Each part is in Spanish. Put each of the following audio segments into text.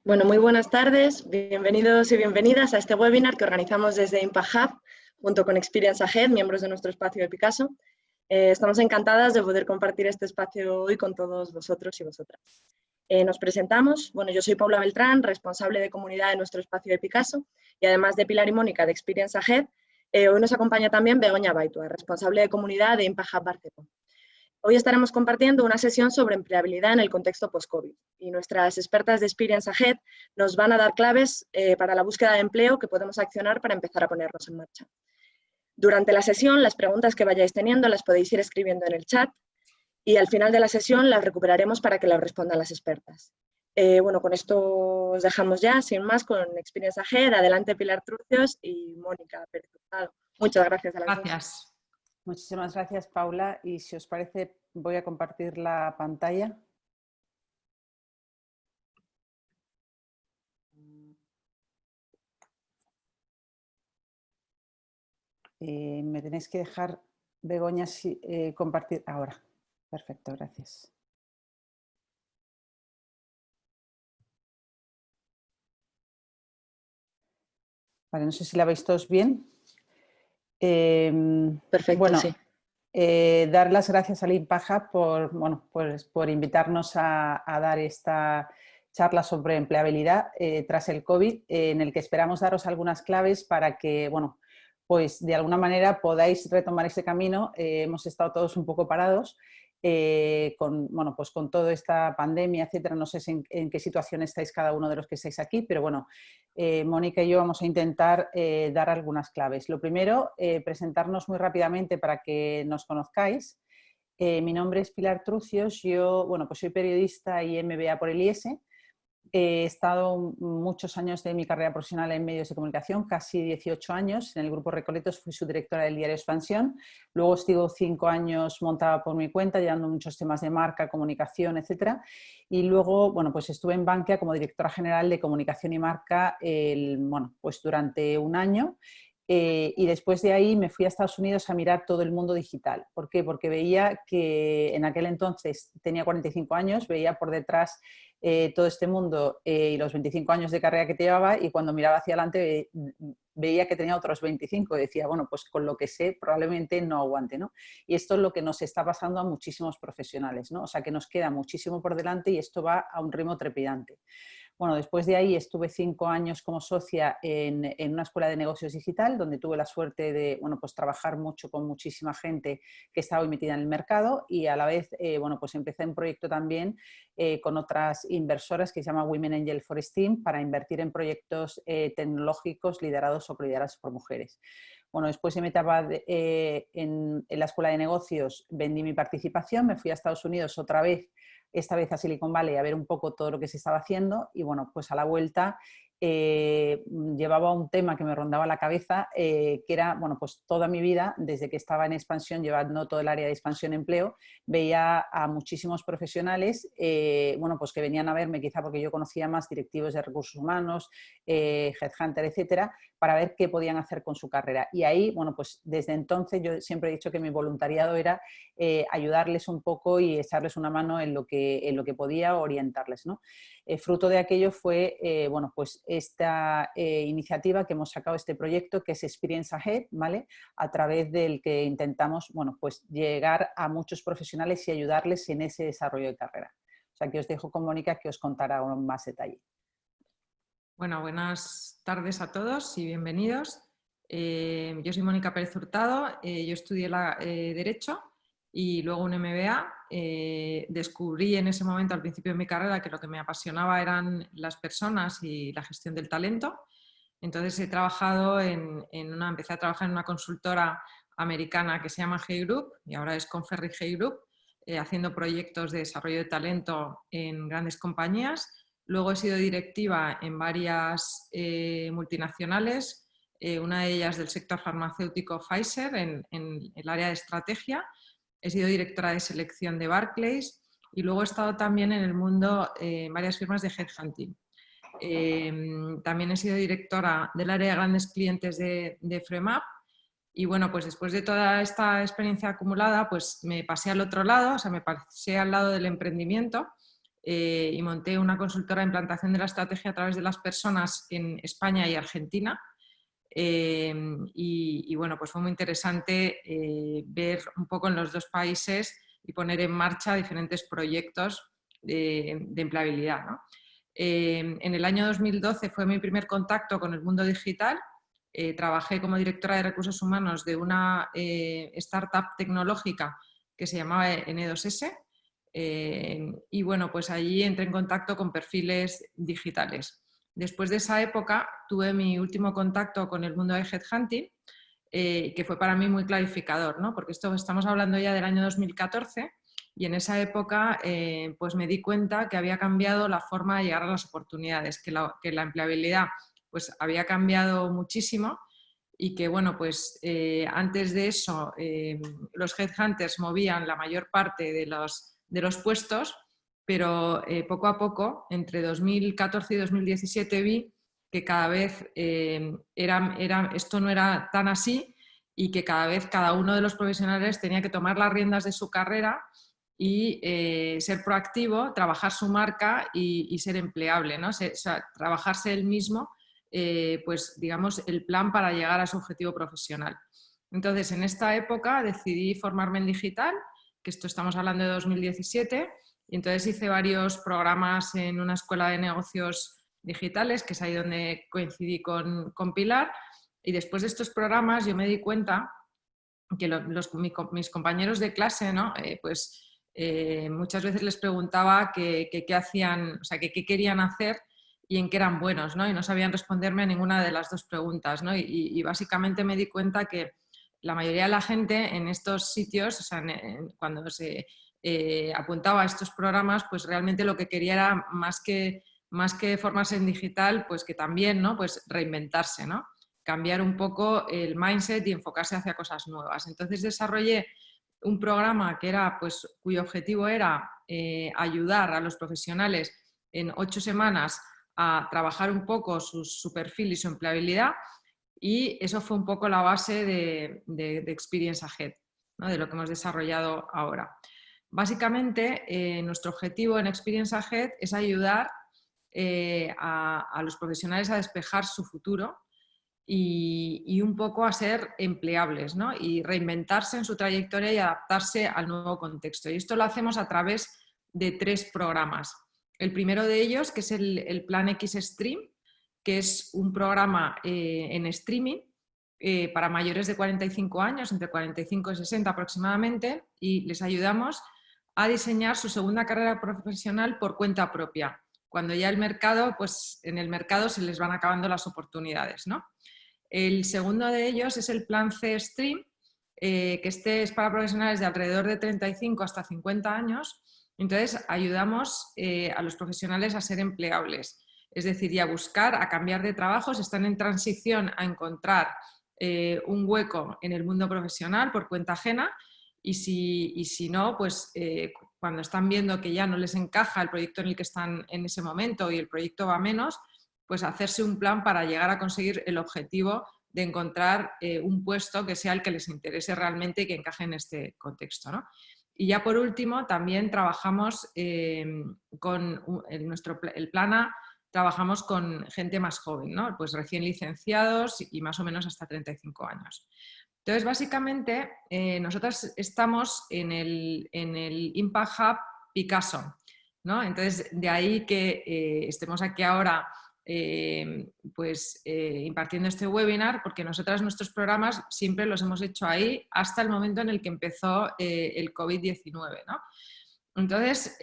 Bueno, muy buenas tardes, bienvenidos y bienvenidas a este webinar que organizamos desde Impact Hub junto con Experience Ahead, miembros de nuestro espacio de Picasso. Estamos encantadas de poder compartir este espacio hoy con todos vosotros y vosotras. Nos presentamos. Bueno, yo soy Paula Beltrán, responsable de comunidad de nuestro espacio de Picasso, y además de Pilar y Mónica de Experience Ahead, hoy nos acompaña también Begoña Baitua, responsable de comunidad de Impact Hub Barcelona. Hoy estaremos compartiendo una sesión sobre empleabilidad en el contexto post-COVID y nuestras expertas de Experience Ahead nos van a dar claves para la búsqueda de empleo que podemos accionar para empezar a ponernos en marcha. Durante la sesión, las preguntas que vayáis teniendo las podéis ir escribiendo en el chat y al final de la sesión las recuperaremos para que las respondan las expertas. Bueno, con esto os dejamos ya, sin más, con Experience Ahead. Adelante Pilar Trucios y Mónica Pérez Hurtado. Muchas gracias a las dos. Gracias. Muchísimas gracias, Paula. Y si os parece, voy a compartir la pantalla. Me tenéis que dejar, Begoña, compartir ahora. Perfecto, gracias. Vale, no sé si la veis todos bien. Perfecto, bueno, sí. Dar las gracias al Impact Hub por invitarnos a dar esta charla sobre empleabilidad tras el COVID, en el que esperamos daros algunas claves para que, pues de alguna manera podáis retomar ese camino. Hemos estado todos un poco parados con toda esta pandemia, etcétera. No sé en qué situación estáis cada uno de los que estáis aquí, pero bueno, Mónica y yo vamos a intentar dar algunas claves. Lo primero, presentarnos muy rápidamente para que nos conozcáis. Mi nombre es Pilar Trucios, yo pues soy periodista y MBA por el IES. He estado muchos años de mi carrera profesional en medios de comunicación, casi 18 años. En el Grupo Recoletos fui su directora del diario Expansión. Luego estuve 5 años montada por mi cuenta, llevando muchos temas de marca, comunicación, etcétera. Y luego, pues estuve en Bankia como directora general de comunicación y marca durante un año. Y después de ahí me fui a Estados Unidos a mirar todo el mundo digital. ¿Por qué? Porque veía que en aquel entonces tenía 45 años, veía por detrás todo este mundo y los 25 años de carrera que te llevaba, y cuando miraba hacia adelante veía que tenía otros 25 y decía, pues con lo que sé probablemente no aguante, ¿no? Y esto es lo que nos está pasando a muchísimos profesionales, ¿no? O sea que nos queda muchísimo por delante y esto va a un ritmo trepidante. Bueno, después de ahí estuve 5 años como socia en una escuela de negocios digital, donde tuve la suerte de trabajar mucho con muchísima gente que estaba metida en el mercado, y a la vez empecé un proyecto también con otras inversoras que se llama Women Angel for STEAM, para invertir en proyectos tecnológicos liderados por mujeres. Bueno, después de mi etapa en la escuela de negocios vendí mi participación, me fui a Estados Unidos otra vez, esta vez a Silicon Valley, a ver un poco todo lo que se estaba haciendo, y pues a la vuelta llevaba un tema que me rondaba la cabeza, que era, pues toda mi vida, desde que estaba en expansión, llevando todo el área de expansión empleo, veía a muchísimos profesionales, pues que venían a verme, quizá porque yo conocía más directivos de recursos humanos, headhunter, etcétera, para ver qué podían hacer con su carrera. Y ahí, pues desde entonces yo siempre he dicho que mi voluntariado era ayudarles un poco y echarles una mano en lo que podía, orientarles, ¿no? Fruto de aquello fue esta iniciativa que hemos sacado, este proyecto que es Experience Ahead, ¿vale? A través del que intentamos llegar a muchos profesionales y ayudarles en ese desarrollo de carrera. O sea que os dejo con Mónica, que os contará con más detalle. Bueno, buenas tardes a todos y bienvenidos. Yo soy Mónica Pérez Hurtado, yo estudié Derecho y luego un MBA. Descubrí en ese momento, al principio de mi carrera, que lo que me apasionaba eran las personas y la gestión del talento. Entonces empecé a trabajar en una consultora americana que se llama Hay Group, y ahora es Conferri Hay Group, haciendo proyectos de desarrollo de talento en grandes compañías. Luego he sido directiva en varias multinacionales, una de ellas del sector farmacéutico Pfizer, en el área de estrategia. He sido directora de selección de Barclays y luego he estado también en el mundo en varias firmas de headhunting. También he sido directora del área de grandes clientes de Fremap. Y pues después de toda esta experiencia acumulada, pues me pasé al otro lado, o sea, me pasé al lado del emprendimiento. y monté una consultora de implantación de la estrategia a través de las personas en España y Argentina. Y bueno, pues fue muy interesante ver un poco en los dos países y poner en marcha diferentes proyectos de empleabilidad, ¿no? En el año 2012 fue mi primer contacto con el mundo digital. Trabajé como directora de recursos humanos de una startup tecnológica que se llamaba N2S. Y bueno, pues allí entré en contacto con perfiles digitales. Después de esa época tuve mi último contacto con el mundo de headhunting, que fue para mí muy clarificador, ¿no? Porque estamos hablando ya del año 2014 y en esa época pues me di cuenta que había cambiado la forma de llegar a las oportunidades, que la empleabilidad pues había cambiado muchísimo y que bueno, pues antes de eso los headhunters movían la mayor parte de los puestos, pero poco a poco, entre 2014 y 2017 vi que cada vez esto no era tan así y que cada vez cada uno de los profesionales tenía que tomar las riendas de su carrera y ser proactivo, trabajar su marca y ser empleable, ¿no? O sea, trabajarse él mismo, pues digamos, el plan para llegar a su objetivo profesional. Entonces, en esta época decidí formarme en digital, que esto estamos hablando de 2017, y entonces hice varios programas en una escuela de negocios digitales, que es ahí donde coincidí con Pilar, y después de estos programas yo me di cuenta que mis compañeros de clase, ¿no? Muchas veces les preguntaba qué hacían, o sea, qué querían hacer y en qué eran buenos, ¿no? Y no sabían responderme a ninguna de las dos preguntas, ¿no? Y básicamente me di cuenta que la mayoría de la gente en estos sitios, o sea, cuando se apuntaba a estos programas, pues realmente lo que quería era más que formarse en digital, pues que también, ¿no? Pues reinventarse, ¿no? Cambiar un poco el mindset y enfocarse hacia cosas nuevas. Entonces desarrollé un programa que era, pues, cuyo objetivo era ayudar a los profesionales en 8 semanas a trabajar un poco su perfil y su empleabilidad, y eso fue un poco la base de Experience Ahead, ¿no? De lo que hemos desarrollado ahora. Básicamente, nuestro objetivo en Experience Ahead es ayudar a los profesionales a despejar su futuro y un poco a ser empleables, ¿no? Y reinventarse en su trayectoria y adaptarse al nuevo contexto. Y esto lo hacemos a través de 3 programas. El primero de ellos, que es el Plan X Stream, que es un programa en streaming para mayores de 45 años, entre 45 y 60 aproximadamente, y les ayudamos a diseñar su segunda carrera profesional por cuenta propia, cuando ya en el mercado se les van acabando las oportunidades, ¿no? El segundo de ellos es el Plan C Stream, que este es para profesionales de alrededor de 35 hasta 50 años. Entonces, ayudamos a los profesionales a ser empleables, es decir, y a buscar, a cambiar de trabajos, están en transición a encontrar un hueco en el mundo profesional por cuenta ajena, y si no, pues cuando están viendo que ya no les encaja el proyecto en el que están en ese momento y el proyecto va menos, pues hacerse un plan para llegar a conseguir el objetivo de encontrar un puesto que sea el que les interese realmente y que encaje en este contexto, ¿no? Y ya por último, también trabajamos con el plan A, trabajamos con gente más joven, ¿no? Pues recién licenciados y más o menos hasta 35 años. Entonces, básicamente, nosotros estamos en el Impact Hub Picasso, ¿no? Entonces, de ahí que estemos aquí ahora impartiendo este webinar, porque nosotras nuestros programas siempre los hemos hecho ahí hasta el momento en el que empezó el COVID-19, ¿no? Entonces,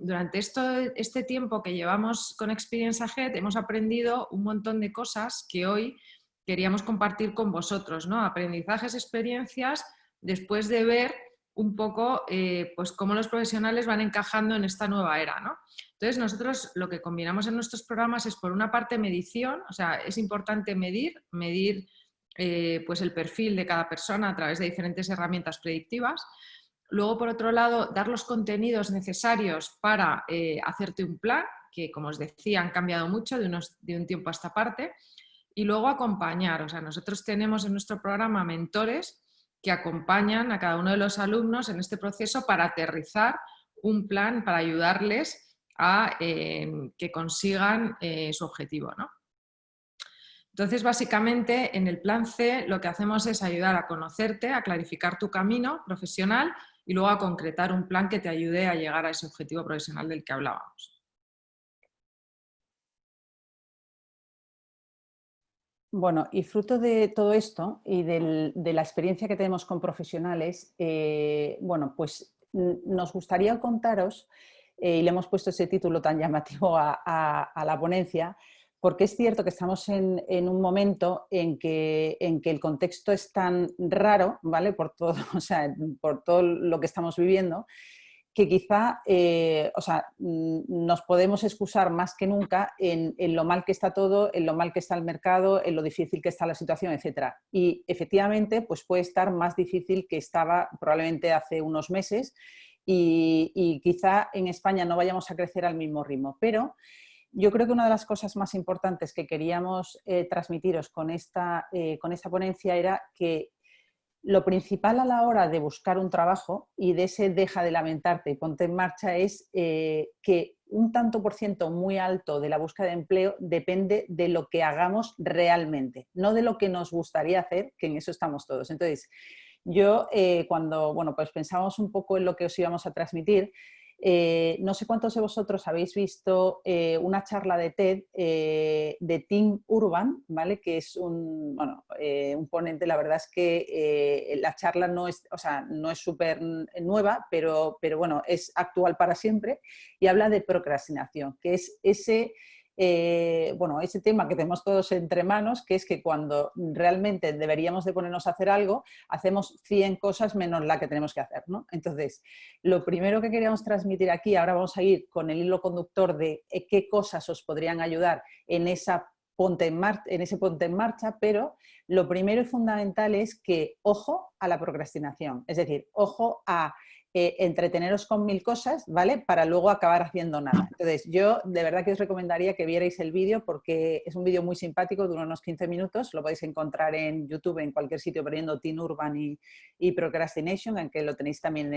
durante este tiempo que llevamos con Experience Ahead hemos aprendido un montón de cosas que hoy queríamos compartir con vosotros, ¿no? Aprendizajes, experiencias, después de ver un poco pues cómo los profesionales van encajando en esta nueva era, ¿no? Entonces, nosotros lo que combinamos en nuestros programas es, por una parte, medición, o sea, es importante medir pues el perfil de cada persona a través de diferentes herramientas predictivas. Luego, por otro lado, dar los contenidos necesarios para hacerte un plan, que, como os decía, han cambiado mucho de un tiempo a esta parte. Y luego acompañar, o sea, nosotros tenemos en nuestro programa mentores que acompañan a cada uno de los alumnos en este proceso para aterrizar un plan, para ayudarles a que consigan su objetivo, ¿no? Entonces, básicamente, en el plan C lo que hacemos es ayudar a conocerte, a clarificar tu camino profesional y luego a concretar un plan que te ayude a llegar a ese objetivo profesional del que hablábamos. Bueno, y fruto de todo esto y de la experiencia que tenemos con profesionales, bueno, pues nos gustaría contaros, y le hemos puesto ese título tan llamativo a la ponencia, porque es cierto que estamos en un momento en que el contexto es tan raro, ¿vale? Por todo, o sea, por todo lo que estamos viviendo, que quizá nos podemos excusar más que nunca en lo mal que está todo, en lo mal que está el mercado, en lo difícil que está la situación, etc. Y efectivamente pues puede estar más difícil que estaba probablemente hace unos meses y quizá en España no vayamos a crecer al mismo ritmo, pero yo creo que una de las cosas más importantes que queríamos transmitiros con esta ponencia era que lo principal a la hora de buscar un trabajo y de ese deja de lamentarte y ponte en marcha es que un tanto por ciento muy alto de la búsqueda de empleo depende de lo que hagamos realmente, no de lo que nos gustaría hacer, que en eso estamos todos. Entonces, yo cuando pues pensábamos un poco en lo que os íbamos a transmitir, no sé cuántos de vosotros habéis visto una charla de TED de Tim Urban, ¿vale? Que es un ponente. La verdad es que la charla no es súper nueva, pero bueno, es actual para siempre y habla de procrastinación, que es ese tema que tenemos todos entre manos, que es que cuando realmente deberíamos de ponernos a hacer algo, hacemos 100 cosas menos la que tenemos que hacer, ¿no? Entonces, lo primero que queríamos transmitir aquí, ahora vamos a ir con el hilo conductor de qué cosas os podrían ayudar en ese ponte en marcha, pero lo primero y fundamental es que ojo a la procrastinación, es decir, ojo a entreteneros con 1000 cosas, ¿vale? Para luego acabar haciendo nada. Entonces, yo de verdad que os recomendaría que vierais el vídeo porque es un vídeo muy simpático, dura unos 15 minutos, lo podéis encontrar en YouTube, en cualquier sitio, poniendo Tim Urban y Procrastination, en que lo tenéis también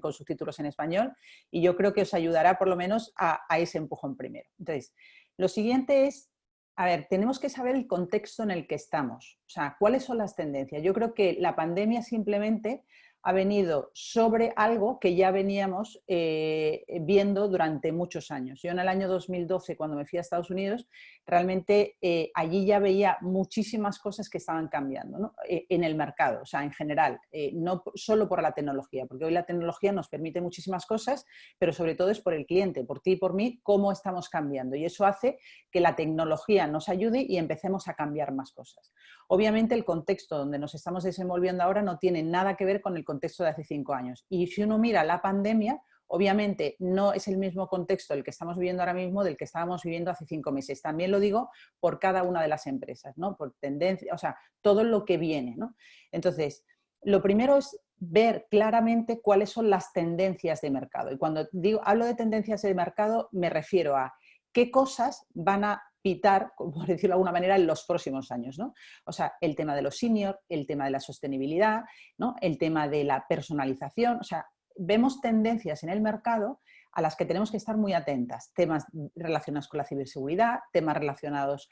con subtítulos en español, y yo creo que os ayudará por lo menos a ese empujón primero. Entonces, lo siguiente es, a ver, tenemos que saber el contexto en el que estamos, o sea, cuáles son las tendencias. Yo creo que la pandemia simplemente ha venido sobre algo que ya veníamos viendo durante muchos años. Yo en el año 2012, cuando me fui a Estados Unidos, realmente allí ya veía muchísimas cosas que estaban cambiando, ¿no? En el mercado, o sea, en general, no solo por la tecnología, porque hoy la tecnología nos permite muchísimas cosas, pero sobre todo es por el cliente, por ti y por mí, cómo estamos cambiando. Y eso hace que la tecnología nos ayude y empecemos a cambiar más cosas. Obviamente el contexto donde nos estamos desenvolviendo ahora no tiene nada que ver con el contexto de hace 5 años. Y si uno mira la pandemia, obviamente no es el mismo contexto el que estamos viviendo ahora mismo del que estábamos viviendo hace 5 meses. También lo digo por cada una de las empresas, ¿no? Por tendencia, o sea, todo lo que viene, ¿no? Entonces, lo primero es ver claramente cuáles son las tendencias de mercado. Y cuando hablo de tendencias de mercado, me refiero a qué cosas van a pitar, por decirlo de alguna manera, en los próximos años, ¿no? O sea, el tema de los seniors, el tema de la sostenibilidad, ¿no? El tema de la personalización, o sea, vemos tendencias en el mercado a las que tenemos que estar muy atentas. Temas relacionados con la ciberseguridad, temas relacionados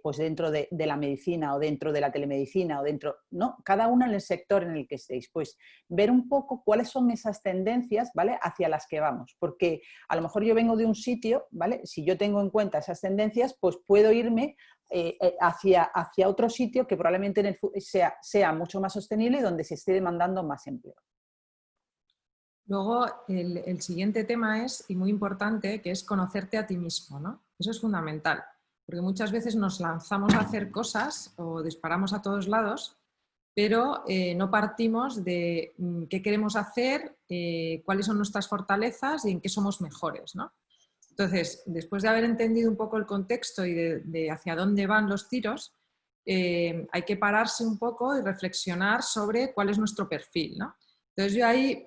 pues dentro de la medicina o dentro de la telemedicina o dentro, ¿no? Cada uno en el sector en el que estéis. Pues ver un poco cuáles son esas tendencias, ¿vale? Hacia las que vamos. Porque a lo mejor yo vengo de un sitio, ¿vale? Si yo tengo en cuenta esas tendencias, pues puedo irme hacia otro sitio que probablemente sea mucho más sostenible y donde se esté demandando más empleo. Luego, el siguiente tema es, y muy importante, que es conocerte a ti mismo, ¿no? Eso es fundamental, porque muchas veces nos lanzamos a hacer cosas o disparamos a todos lados, pero no partimos de qué queremos hacer, cuáles son nuestras fortalezas y en qué somos mejores, ¿no? Entonces, después de haber entendido un poco el contexto y de hacia dónde van los tiros, hay que pararse un poco y reflexionar sobre cuál es nuestro perfil, ¿no? Entonces yo ahí,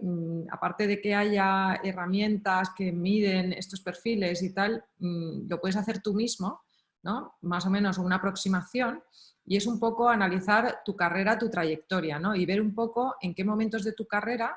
aparte de que haya herramientas que miden estos perfiles y tal, lo puedes hacer tú mismo, ¿no? Más o menos una aproximación, y es un poco analizar tu carrera, tu trayectoria, ¿no? Y ver un poco en qué momentos de tu carrera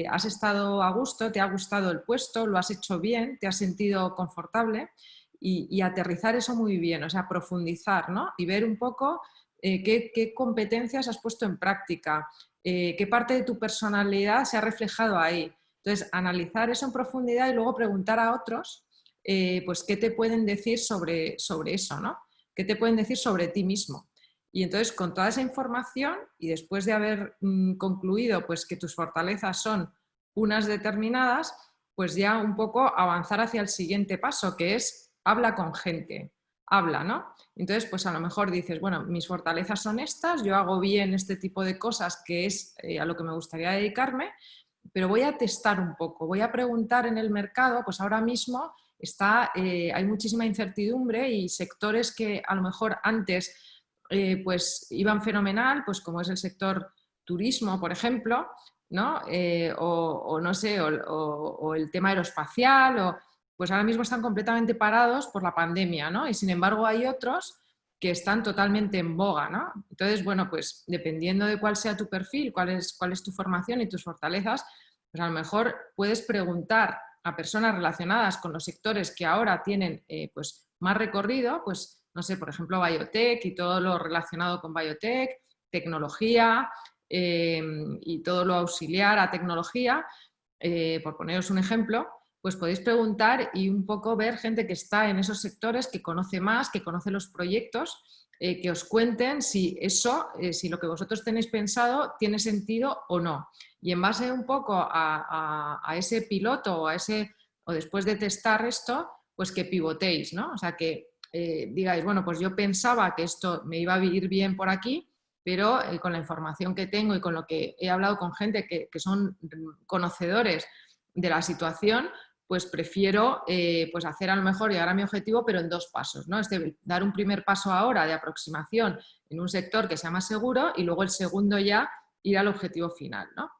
has estado a gusto, te ha gustado el puesto, lo has hecho bien, te has sentido confortable y aterrizar eso muy bien, o sea, profundizar, ¿no? Y ver un poco qué competencias has puesto en práctica, qué parte de tu personalidad se ha reflejado ahí. Entonces, analizar eso en profundidad y luego preguntar a otros pues qué te pueden decir sobre eso, ¿no? ¿Qué te pueden decir sobre ti mismo? Y entonces, con toda esa información y después de haber concluido pues, que tus fortalezas son unas determinadas, pues ya un poco avanzar hacia el siguiente paso, que es habla con gente, habla, ¿no? Entonces, pues a lo mejor dices, bueno, mis fortalezas son estas, yo hago bien este tipo de cosas que es a lo que me gustaría dedicarme, pero voy a testar un poco, voy a preguntar en el mercado, pues ahora mismo hay muchísima incertidumbre y sectores que a lo mejor antes pues iban fenomenal, pues como es el sector turismo, por ejemplo, ¿no? O no sé, o el tema aeroespacial, pues ahora mismo están completamente parados por la pandemia, ¿no? Y sin embargo hay otros que están totalmente en boga, ¿no? Entonces, bueno, pues dependiendo de cuál sea tu perfil, cuál es tu formación y tus fortalezas, pues a lo mejor puedes preguntar a personas relacionadas con los sectores que ahora tienen pues más recorrido, pues no sé, por ejemplo, biotech y todo lo relacionado con biotech, tecnología y todo lo auxiliar a tecnología, por poneros un ejemplo, pues podéis preguntar y un poco ver gente que está en esos sectores, que conoce más, que conoce los proyectos, que os cuenten si eso, si lo que vosotros tenéis pensado tiene sentido o no. Y en base un poco a ese piloto o después de testar esto, pues que pivotéis, ¿no? O sea, que digáis, bueno, pues yo pensaba que esto me iba a ir bien por aquí, pero con la información que tengo y con lo que he hablado con gente que son conocedores de la situación, pues prefiero pues hacer a lo mejor llegar a mi objetivo, pero en 2 pasos, ¿no? Dar un primer paso ahora de aproximación en un sector que sea más seguro y luego el segundo ya ir al objetivo final, ¿no?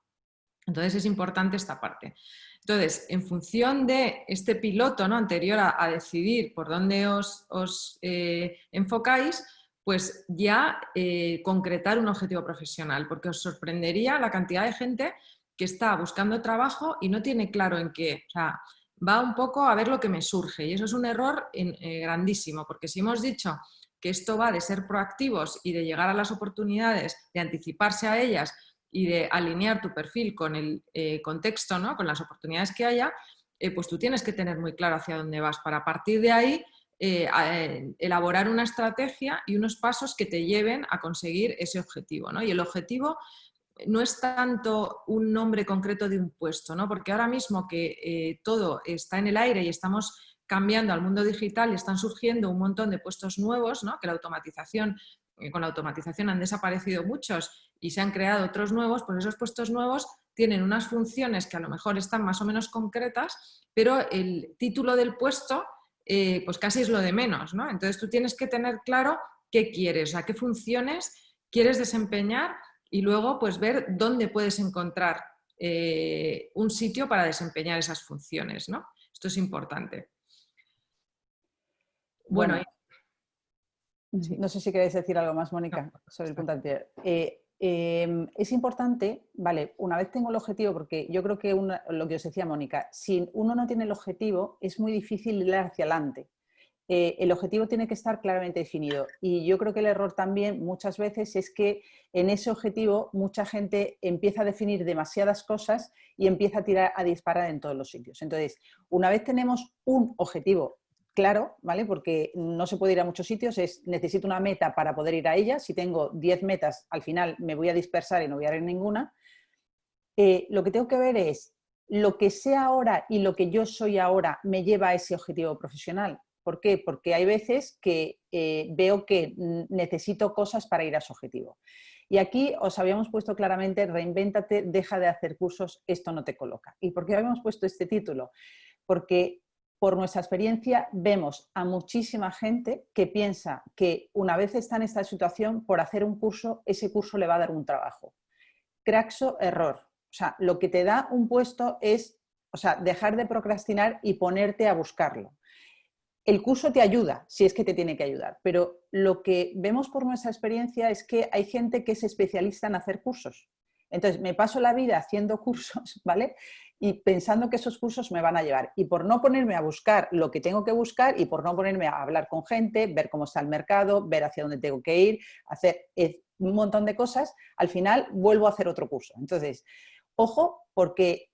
Entonces es importante esta parte. Entonces, en función de este piloto, ¿no? Anterior a decidir por dónde os enfocáis, pues ya concretar un objetivo profesional, porque os sorprendería la cantidad de gente que está buscando trabajo y no tiene claro en qué. O sea, va un poco a ver lo que me surge y eso es un error grandísimo, porque si hemos dicho que esto va de ser proactivos y de llegar a las oportunidades, de anticiparse a ellas y de alinear tu perfil con el contexto, ¿no? Con las oportunidades que haya, pues tú tienes que tener muy claro hacia dónde vas para a partir de ahí elaborar una estrategia y unos pasos que te lleven a conseguir ese objetivo, ¿no? Y el objetivo no es tanto un nombre concreto de un puesto, ¿no? Porque ahora mismo que todo está en el aire y estamos cambiando al mundo digital y están surgiendo un montón de puestos nuevos, ¿no? Que con la automatización han desaparecido muchos y se han creado otros nuevos, pues esos puestos nuevos tienen unas funciones que a lo mejor están más o menos concretas, pero el título del puesto pues casi es lo de menos, ¿no? Entonces tú tienes que tener claro qué quieres, o sea, qué funciones quieres desempeñar y luego pues ver dónde puedes encontrar un sitio para desempeñar esas funciones, ¿no? Esto es importante. Bueno, sí. No sé si queréis decir algo más, Mónica, sobre el punto anterior. Es importante, vale, una vez tengo el objetivo, porque yo creo que lo que os decía Mónica, si uno no tiene el objetivo, es muy difícil ir hacia adelante. El objetivo tiene que estar claramente definido y yo creo que el error también muchas veces es que en ese objetivo mucha gente empieza a definir demasiadas cosas y empieza a disparar en todos los sitios. Entonces, una vez tenemos un objetivo claro, ¿vale? Porque no se puede ir a muchos sitios, necesito una meta para poder ir a ella. Si tengo 10 metas, al final me voy a dispersar y no voy a ir a ninguna. Lo que tengo que ver es lo que sé ahora y lo que yo soy ahora me lleva a ese objetivo profesional. ¿Por qué? Porque hay veces que veo que necesito cosas para ir a ese objetivo. Y aquí os habíamos puesto claramente, reinvéntate, deja de hacer cursos, esto no te coloca. ¿Y por qué habíamos puesto este título? Porque por nuestra experiencia vemos a muchísima gente que piensa que una vez está en esta situación, por hacer un curso, ese curso le va a dar un trabajo. Craxo, error. O sea, lo que te da un puesto es, o sea, dejar de procrastinar y ponerte a buscarlo. El curso te ayuda, si es que te tiene que ayudar, pero lo que vemos por nuestra experiencia es que hay gente que es especialista en hacer cursos Entonces, me paso la vida haciendo cursos, ¿vale? Y pensando que esos cursos me van a llevar. Y por no ponerme a buscar lo que tengo que buscar y por no ponerme a hablar con gente, ver cómo está el mercado, ver hacia dónde tengo que ir, hacer un montón de cosas, al final vuelvo a hacer otro curso. Entonces, ojo, porque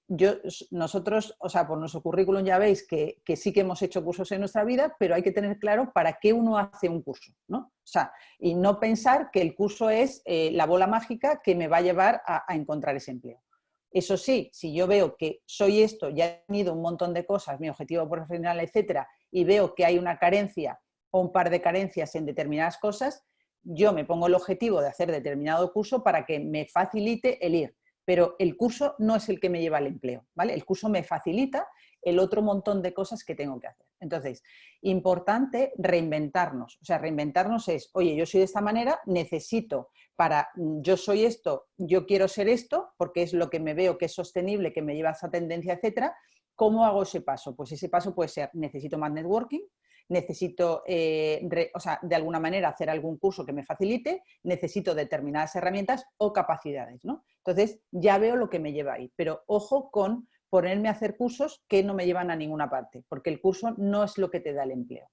nosotros, o sea, por nuestro currículum ya veis que sí que hemos hecho cursos en nuestra vida, pero hay que tener claro para qué uno hace un curso, ¿no? O sea, y no pensar que el curso es la bola mágica que me va a llevar a encontrar ese empleo. Eso sí, si yo veo que soy esto, ya he tenido un montón de cosas, mi objetivo profesional, etcétera, y veo que hay una carencia o un par de carencias en determinadas cosas, yo me pongo el objetivo de hacer determinado curso para que me facilite el ir. Pero el curso no es el que me lleva al empleo, ¿vale? El curso me facilita el otro montón de cosas que tengo que hacer. Entonces, importante reinventarnos. O sea, reinventarnos es, oye, yo soy de esta manera, necesito yo soy esto, yo quiero ser esto, porque es lo que me veo que es sostenible, que me lleva a esa tendencia, etcétera. ¿Cómo hago ese paso? Pues ese paso puede ser, necesito más networking, necesito, de alguna manera hacer algún curso que me facilite, necesito determinadas herramientas o capacidades, ¿no? Entonces, ya veo lo que me lleva ahí, pero ojo con ponerme a hacer cursos que no me llevan a ninguna parte, porque el curso no es lo que te da el empleo.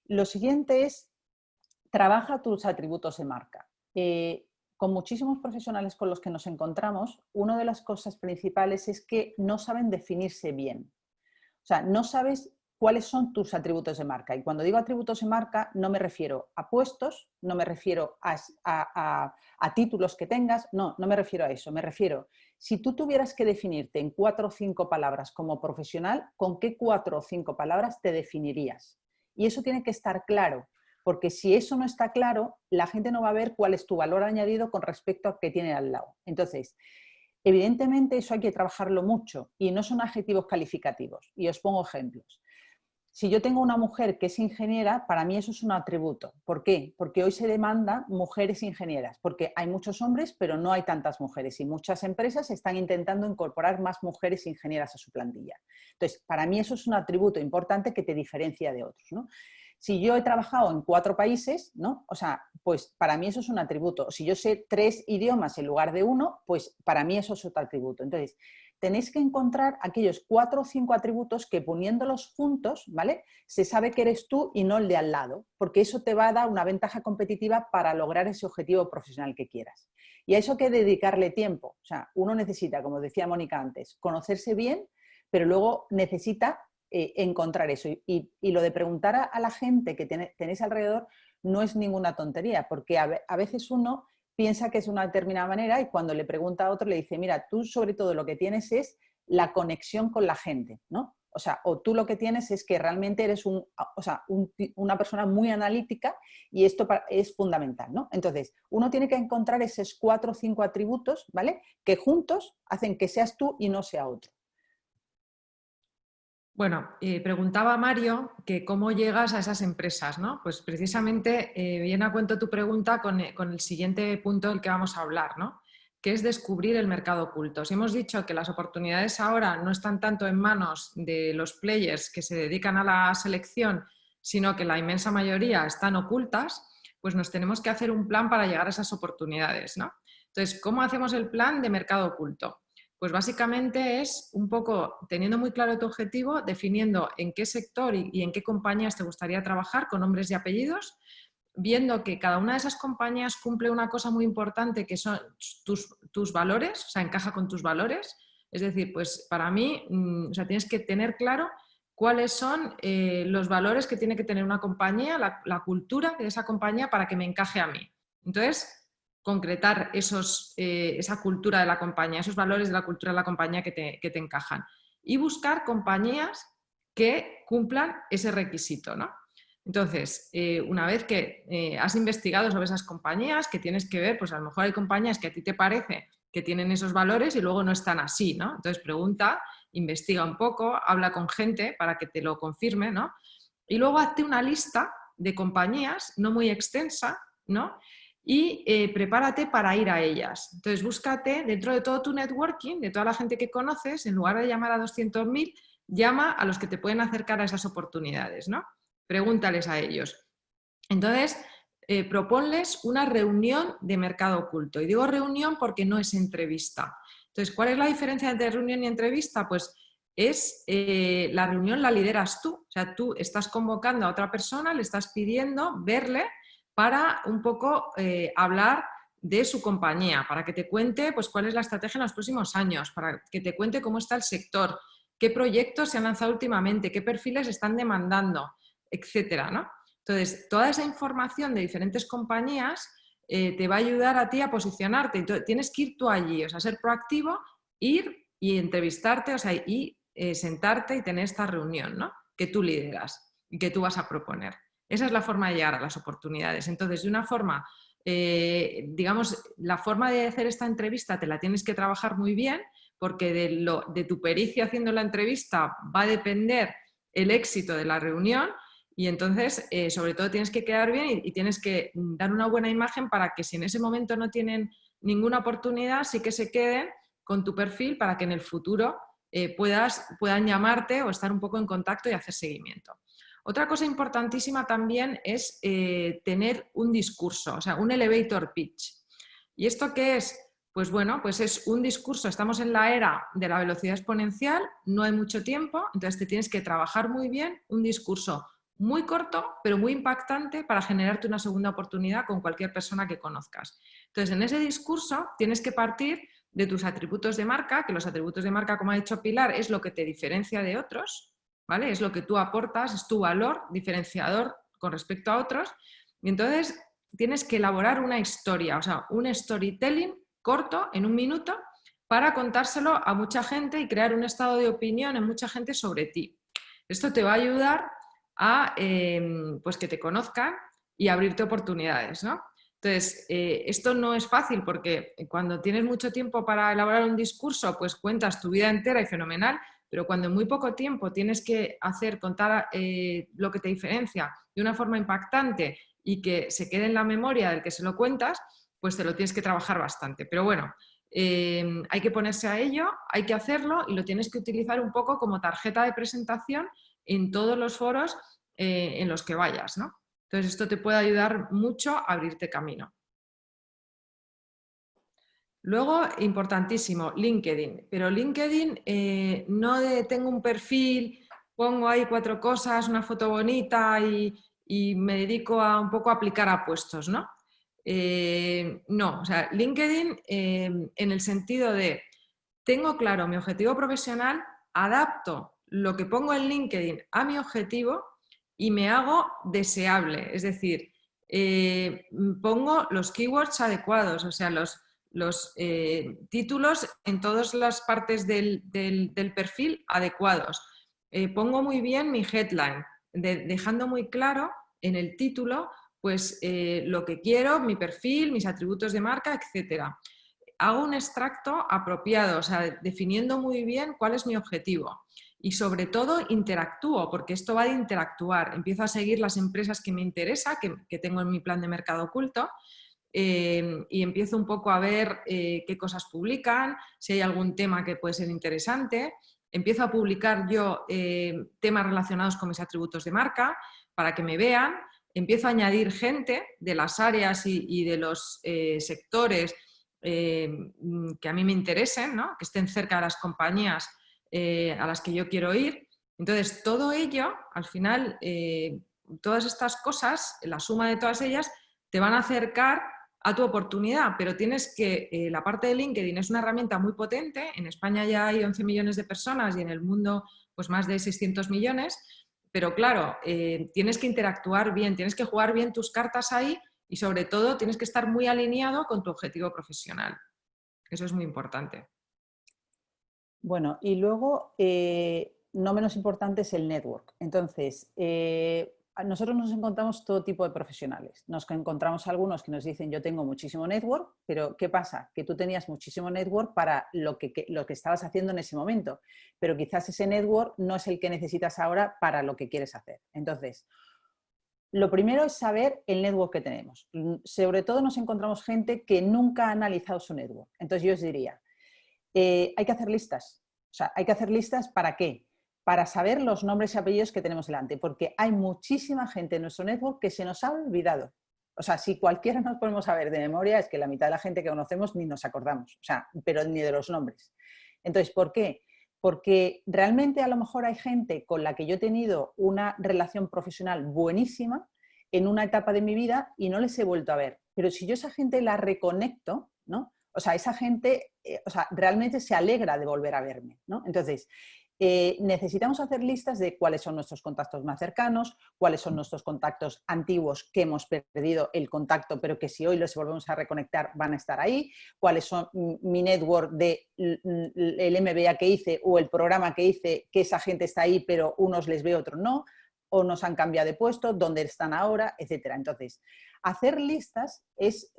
Lo siguiente es, trabaja tus atributos de marca. Con muchísimos profesionales con los que nos encontramos, una de las cosas principales es que no saben definirse bien. O sea, no sabes cuáles son tus atributos de marca. Y cuando digo atributos de marca, no me refiero a puestos, no me refiero a títulos que tengas, no me refiero a eso. Me refiero, si tú tuvieras que definirte en 4 o 5 palabras como profesional, ¿con qué 4 o 5 palabras te definirías? Y eso tiene que estar claro, porque si eso no está claro, la gente no va a ver cuál es tu valor añadido con respecto a que tiene al lado. Entonces, evidentemente eso hay que trabajarlo mucho y no son adjetivos calificativos. Y os pongo ejemplos. Si yo tengo una mujer que es ingeniera, para mí eso es un atributo. ¿Por qué? Porque hoy se demanda mujeres ingenieras, porque hay muchos hombres, pero no hay tantas mujeres y muchas empresas están intentando incorporar más mujeres ingenieras a su plantilla. Entonces, para mí eso es un atributo importante que te diferencia de otros, ¿no? Si yo he trabajado en 4 países, ¿no? O sea, pues para mí eso es un atributo. Si yo sé 3 idiomas en lugar de 1, pues para mí eso es otro atributo. Entonces, tenéis que encontrar aquellos 4 o 5 atributos que poniéndolos juntos, ¿vale? Se sabe que eres tú y no el de al lado, porque eso te va a dar una ventaja competitiva para lograr ese objetivo profesional que quieras. Y a eso hay que dedicarle tiempo. O sea, uno necesita, como decía Mónica antes, conocerse bien, pero luego necesita encontrar eso. Y lo de preguntar a la gente que tenéis alrededor no es ninguna tontería, porque a veces uno piensa que es de una determinada manera y cuando le pregunta a otro le dice, mira, tú sobre todo lo que tienes es la conexión con la gente, ¿no? O sea, o tú lo que tienes es que realmente eres una persona muy analítica y esto es fundamental, ¿no? Entonces, uno tiene que encontrar esos 4 o 5 atributos, ¿vale? Que juntos hacen que seas tú y no sea otro. Bueno, preguntaba Mario que cómo llegas a esas empresas, ¿no? Pues precisamente viene a cuento tu pregunta con el siguiente punto del que vamos a hablar, ¿no? Que es descubrir el mercado oculto. Si hemos dicho que las oportunidades ahora no están tanto en manos de los players que se dedican a la selección, sino que la inmensa mayoría están ocultas, pues nos tenemos que hacer un plan para llegar a esas oportunidades, ¿no? Entonces, ¿cómo hacemos el plan de mercado oculto? Pues básicamente es un poco teniendo muy claro tu objetivo, definiendo en qué sector y en qué compañías te gustaría trabajar con nombres y apellidos, viendo que cada una de esas compañías cumple una cosa muy importante que son tus valores, o sea, encaja con tus valores. Es decir, pues para mí, o sea, tienes que tener claro cuáles son los valores que tiene que tener una compañía, la cultura de esa compañía para que me encaje a mí. Entonces, concretar esa cultura de la compañía, esos valores de la cultura de la compañía que te encajan. Y buscar compañías que cumplan ese requisito, ¿no? Entonces, una vez que has investigado sobre esas compañías, que tienes que ver, pues a lo mejor hay compañías que a ti te parece que tienen esos valores y luego no están así, ¿no? Entonces pregunta, investiga un poco, habla con gente para que te lo confirme, ¿no? Y luego hazte una lista de compañías, no muy extensa, ¿no? Y prepárate para ir a ellas. Entonces, búscate dentro de todo tu networking, de toda la gente que conoces, en lugar de llamar a 200.000, llama a los que te pueden acercar a esas oportunidades, ¿no? Pregúntales a ellos. Entonces, proponles una reunión de mercado oculto. Y digo reunión porque no es entrevista. Entonces, ¿cuál es la diferencia entre reunión y entrevista? Pues es la reunión la lideras tú. O sea, tú estás convocando a otra persona, le estás pidiendo verle para un poco hablar de su compañía, para que te cuente pues, cuál es la estrategia en los próximos años, para que te cuente cómo está el sector, qué proyectos se han lanzado últimamente, qué perfiles están demandando, etcétera, ¿no? Entonces, toda esa información de diferentes compañías te va a ayudar a ti a posicionarte. Entonces, tienes que ir tú allí, o sea, ser proactivo, ir y entrevistarte, o sea, y sentarte y tener esta reunión, ¿no? Que tú lideras y que tú vas a proponer. Esa es la forma de llegar a las oportunidades. Entonces, de una forma, digamos, la forma de hacer esta entrevista te la tienes que trabajar muy bien, porque de tu pericia haciendo la entrevista va a depender el éxito de la reunión. Y entonces, sobre todo, tienes que quedar bien y tienes que dar una buena imagen para que si en ese momento no tienen ninguna oportunidad, sí que se queden con tu perfil para que en el futuro puedan llamarte o estar un poco en contacto y hacer seguimiento. Otra cosa importantísima también es tener un discurso, o sea, un elevator pitch. ¿Y esto qué es? Pues bueno, pues es un discurso, estamos en la era de la velocidad exponencial, no hay mucho tiempo, entonces te tienes que trabajar muy bien un discurso muy corto, pero muy impactante para generarte una segunda oportunidad con cualquier persona que conozcas. Entonces, en ese discurso tienes que partir de tus atributos de marca, que los atributos de marca, como ha dicho Pilar, es lo que te diferencia de otros, ¿vale? Es lo que tú aportas, es tu valor diferenciador con respecto a otros. Y entonces tienes que elaborar una historia, o sea, un storytelling corto, en 1 minuto, para contárselo a mucha gente y crear un estado de opinión en mucha gente sobre ti. Esto te va a ayudar a pues que te conozcan y abrirte oportunidades, ¿no? Entonces, esto no es fácil porque cuando tienes mucho tiempo para elaborar un discurso, pues cuentas tu vida entera y fenomenal, pero cuando en muy poco tiempo tienes que contar lo que te diferencia de una forma impactante y que se quede en la memoria del que se lo cuentas, pues te lo tienes que trabajar bastante. Pero bueno, hay que ponerse a ello, hay que hacerlo y lo tienes que utilizar un poco como tarjeta de presentación en todos los foros en los que vayas, ¿no? Entonces, esto te puede ayudar mucho a abrirte camino. Luego, importantísimo, LinkedIn. Pero LinkedIn no tengo un perfil, pongo ahí 4 cosas, una foto bonita y me dedico a un poco a aplicar a puestos, ¿no? No, o sea, LinkedIn en el sentido de tengo claro mi objetivo profesional, adapto lo que pongo en LinkedIn a mi objetivo y me hago deseable. Es decir, pongo los keywords adecuados, o sea, los títulos en todas las partes del perfil adecuados. Pongo muy bien mi headline, dejando muy claro en el título pues, lo que quiero, mi perfil, mis atributos de marca, etcétera. Hago un extracto apropiado, o sea, definiendo muy bien cuál es mi objetivo. Y sobre todo interactúo, porque esto va de interactuar. Empiezo a seguir las empresas que me interesa, que tengo en mi plan de mercado oculto, y empiezo un poco a ver qué cosas publican, si hay algún tema que puede ser interesante. Empiezo a publicar yo temas relacionados con mis atributos de marca para que me vean. Empiezo a añadir gente de las áreas y de los sectores que a mí me interesen, ¿no? Que estén cerca de las compañías a las que yo quiero ir. Entonces, todo ello, al final, todas estas cosas, la suma de todas ellas, te van a acercar a tu oportunidad, pero tienes que, la parte de LinkedIn es una herramienta muy potente, en España ya hay 11 millones de personas y en el mundo pues más de 600 millones, pero claro, tienes que interactuar bien, tienes que jugar bien tus cartas ahí y sobre todo tienes que estar muy alineado con tu objetivo profesional. Eso es muy importante. Bueno, y luego, no menos importante es el network. Entonces, nosotros nos encontramos todo tipo de profesionales. Nos encontramos algunos que nos dicen yo tengo muchísimo network, pero ¿qué pasa? Que tú tenías muchísimo network para lo que estabas haciendo en ese momento, pero quizás ese network no es el que necesitas ahora para lo que quieres hacer. Entonces, lo primero es saber el network que tenemos. Sobre todo nos encontramos gente que nunca ha analizado su network. Entonces yo os diría, hay que hacer listas. O sea, hay que hacer listas ¿para qué? Para saber los nombres y apellidos que tenemos delante, porque hay muchísima gente en nuestro network que se nos ha olvidado. O sea, si cualquiera nos podemos saber de memoria, es que la mitad de la gente que conocemos ni nos acordamos, o sea, pero ni de los nombres. Entonces, ¿por qué? Porque realmente a lo mejor hay gente con la que yo he tenido una relación profesional buenísima en una etapa de mi vida y no les he vuelto a ver. Pero si yo esa gente la reconecto, ¿no? O sea, esa gente realmente se alegra de volver a verme, ¿no? Entonces, necesitamos hacer listas de cuáles son nuestros contactos más cercanos, cuáles son nuestros contactos antiguos que hemos perdido el contacto, pero que si hoy los volvemos a reconectar van a estar ahí, cuáles son mi network del MBA que hice o el programa que hice, que esa gente está ahí, pero unos les veo, otros no, o nos han cambiado de puesto, dónde están ahora, etcétera. Entonces, hacer listas es